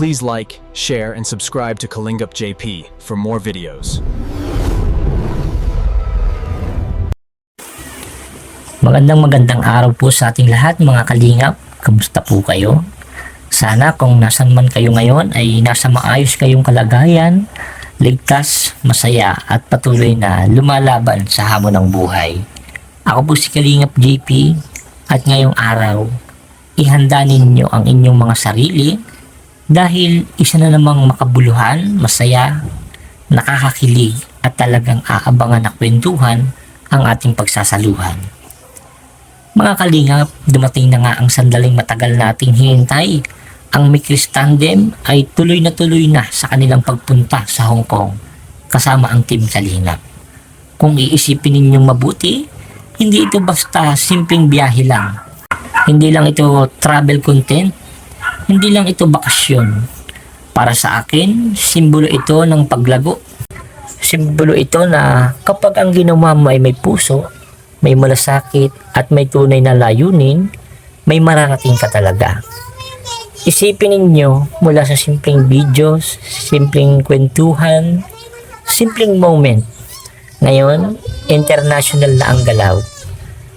Please like, share, and subscribe to Kalingup JP for more videos. Magandang araw po sa ating lahat mga kalingap. Kamusta po kayo? Sana kung nasan man kayo ngayon ay nasa maayos kayong kalagayan, ligtas, masaya at patuloy na lumalaban sa hamon ng buhay. Ako po si Kalingap JP at ngayong araw, ihanda ninyo ang inyong mga sarili dahil isa na namang makabuluhan, masaya, nakakakilig at talagang aabangan na kwentuhan ang ating pagsasaluhan. Mga kalingap, dumating na nga ang sandaling matagal nating hinintay. Ang Mikris Tandem ay tuloy na sa kanilang pagpunta sa Hong Kong kasama ang Team Kalingap. Kung iisipin ninyong mabuti, hindi ito basta simpleng biyahe lang. Hindi lang ito travel content, hindi lang ito bakasyon. Para sa akin, simbolo ito ng paglago. Simbolo ito na kapag ang ginawa mo ay may puso, may malasakit at may tunay na layunin, may mararating ka talaga. Isipin ninyo mula sa simpleng videos, simpleng kwentuhan, simpleng moment. Ngayon, international na ang galaw.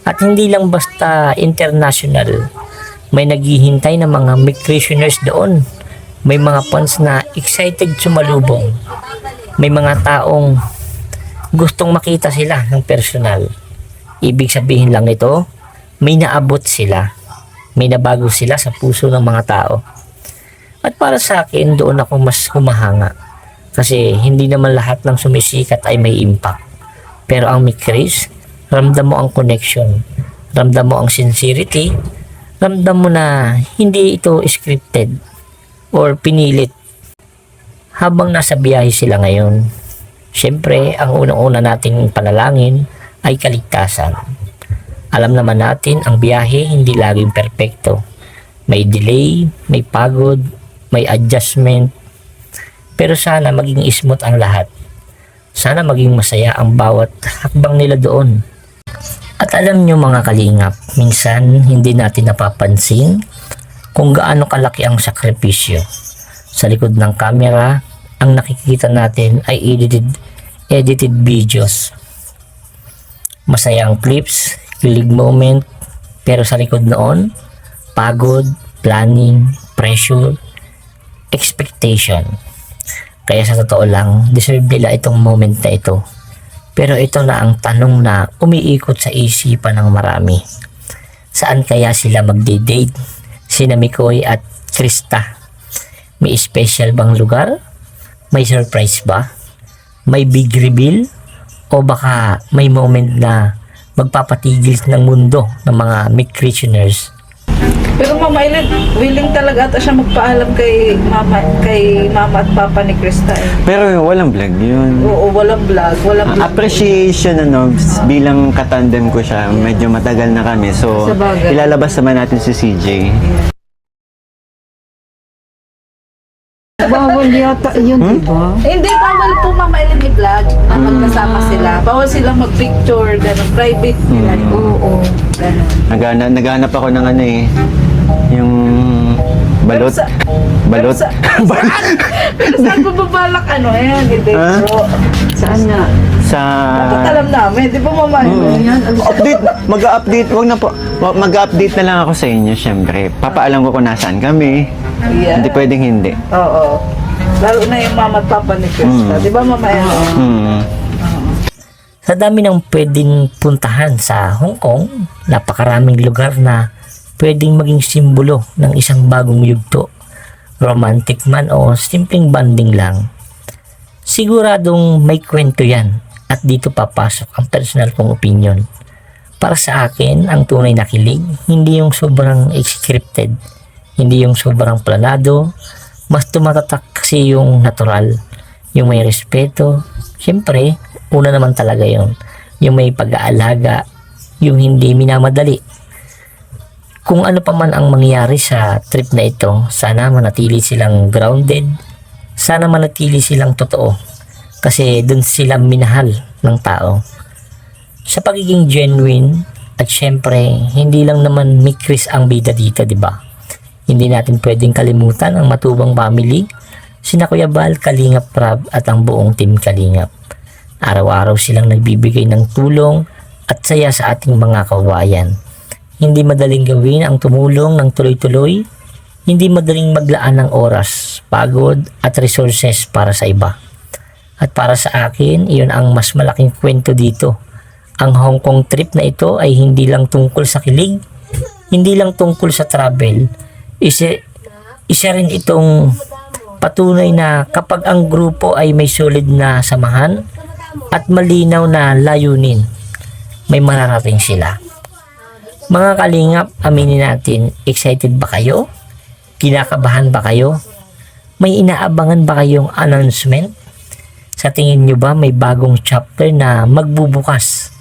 At hindi lang basta international, may naghihintay na mga Micritioners doon. May mga fans na excited sumalubong. May mga taong gustong makita sila ng personal. Ibig sabihin lang ito, may naabot sila. May nabago sila sa puso ng mga tao. At para sa akin, doon ako mas humahanga. Kasi hindi naman lahat ng sumisikat ay may impact. Pero ang Mikris, ramdam mo ang connection. Ramdam mo ang sincerity. Ramdam mo na hindi ito scripted or pinilit. Habang nasa biyahe sila ngayon, syempre, ang unang-una nating panalangin ay kaligtasan. Alam naman natin, ang biyahe hindi laging perpekto. May delay, may pagod, may adjustment. Pero sana maging smooth ang lahat. Sana maging masaya ang bawat hakbang nila doon. At alam nyo mga kalingap, minsan hindi natin napapansin kung gaano kalaki ang sakripisyo. Sa likod ng camera, ang nakikita natin ay edited videos. Masayang clips, kilig moment, pero sa likod noon, pagod, planning, pressure, expectation. Kaya sa totoo lang, deserve nila itong moment na ito. Pero ito na ang tanong na umiikot sa isipan ng marami. Saan kaya sila magde-date? Sina Mikoy at Krista. May special bang lugar? May surprise ba? May big reveal? O baka may moment na magpapatigil ng mundo ng mga Micritioners? Pero Mama Eileen, willing talaga ata siya magpaalam kay mama at papa ni Krista eh. Pero walang vlog yun. Oo, walang vlog, Appreciation bilang katandem ko siya, medyo matagal na kami. So, Sabagay. ilalabas naman natin si CJ. Bawal yata yun, diba? Hindi, bawal po Mama Eileen i-vlog na magkasama sila. Bawal silang mag-picture, gano'n, private nila. Oo, gano'n. Naghanap ako ng yung balot. Pero saan po babalak hindi bro? Saan nga? Sa Dapat alam namin, di ba Mama Eileen? update, mag-update, wag na po. Mag-update na lang ako sa inyo, syempre. Papaalam ko kung nasaan kami. Yeah. Hindi pwedeng hindi. Oo. Lalo na yung mama at papa ni Krista. Di ba Mama Eileen? Sa dami ng pwedeng puntahan sa Hong Kong, napakaraming lugar na pwedeng maging simbolo ng isang bagong yugto. Romantic man o simpleng banding lang. Siguradong may kwento yan at dito papasok ang personal kong opinion. Para sa akin, ang tunay na kilig, hindi yung sobrang scripted, hindi yung sobrang planado, mas tumatatak kasi yung natural, yung may respeto. Siyempre, una naman talaga yung may pag-aalaga, yung hindi minamadali. Kung ano pa man ang mangyari sa trip na ito, sana manatili silang grounded, sana manatili silang totoo, kasi dun sila minahal ng tao. Sa pagiging genuine, at syempre, hindi lang naman Mikris ang bida dito, di ba? Hindi natin pwedeng kalimutan ang matubang family, sina Kuya Bal, Kalingap Prab at ang buong team Kalingap. Araw-araw silang nagbibigay ng tulong at saya sa ating mga kawayan. Hindi madaling gawin ang tumulong ng tuloy-tuloy, hindi madaling maglaan ng oras, pagod at resources para sa iba. At para sa akin, iyon ang mas malaking kwento dito. Ang Hong Kong trip na ito ay hindi lang tungkol sa kilig, hindi lang tungkol sa travel. Isa rin itong patunay na kapag ang grupo ay may solid na samahan at malinaw na layunin, may mararating sila. Mga kalingap, aminin natin, excited ba kayo? Kinakabahan ba kayo? May inaabangan ba kayong announcement? Sa tingin nyo ba may bagong chapter na magbubukas?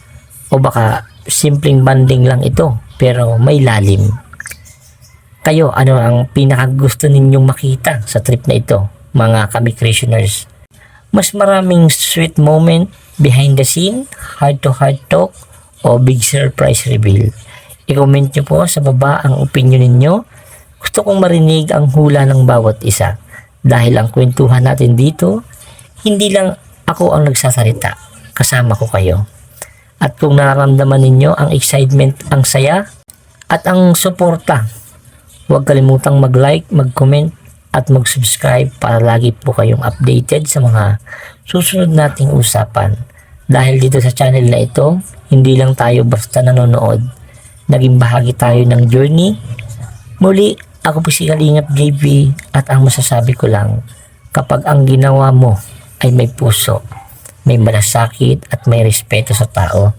O baka simpleng banding lang ito pero may lalim? Kayo, ano ang pinakagusto ninyong makita sa trip na ito, mga kami-creationers? Mas maraming sweet moment behind the scene, heart-to-heart talk, o big surprise reveal? I-comment nyo po sa baba ang opinion ninyo. Gusto kong marinig ang hula ng bawat isa. Dahil ang kwentuhan natin dito, hindi lang ako ang nagsasalita, kasama ko kayo. At kung nararamdaman ninyo ang excitement, ang saya, at ang suporta, huwag kalimutang mag-like, mag-comment, at mag-subscribe para lagi po kayong updated sa mga susunod nating usapan. Dahil dito sa channel na ito, hindi lang tayo basta nanonood. Naging bahagi tayo ng journey. Muli, ako po si Kalingap JP at ang masasabi ko lang, kapag ang ginawa mo ay may puso, may malasakit at may respeto sa tao,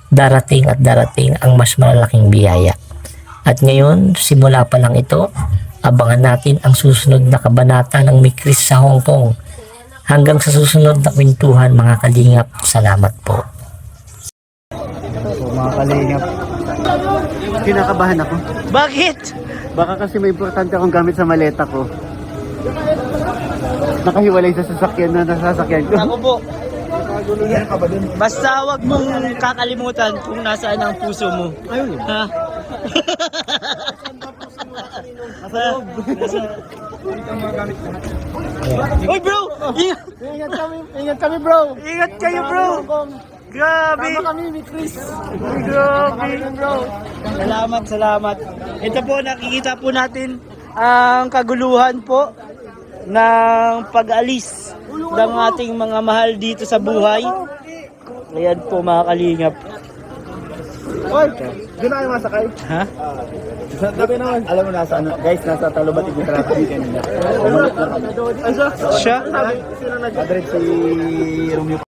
darating at darating ang mas malalaking biyaya. At ngayon, simula pa lang ito, abangan natin ang susunod na kabanata ng Mikris sa Hong Kong. Hanggang sa susunod na kwentuhan, mga kalingap, salamat po. So, mga kalingap, kinakabahan ako. Bakit? Baka kasi may importante akong gamit sa maleta ko. Nakahiwalay sa sasakyan na nasasakyan ko. Ako po. Basta wag mong kakalimutan kung nasaan ang puso mo. Ayun. Ha? Oy bro! Ingat kami bro! Ingat kayo bro! Grabe! kami ni Chris! Grabe bro! Salamat. Ito po, nakikita po natin ang kaguluhan po ng pag-alis ng ating mga mahal dito sa buhay. Ayan po mga kalingap. Oy! Doon na kayo masakay? Ha? Sabi naman. Alam mo nasa ano, guys, nasa Talubatig yung traffic kanina. Siya? Adred si Romeo.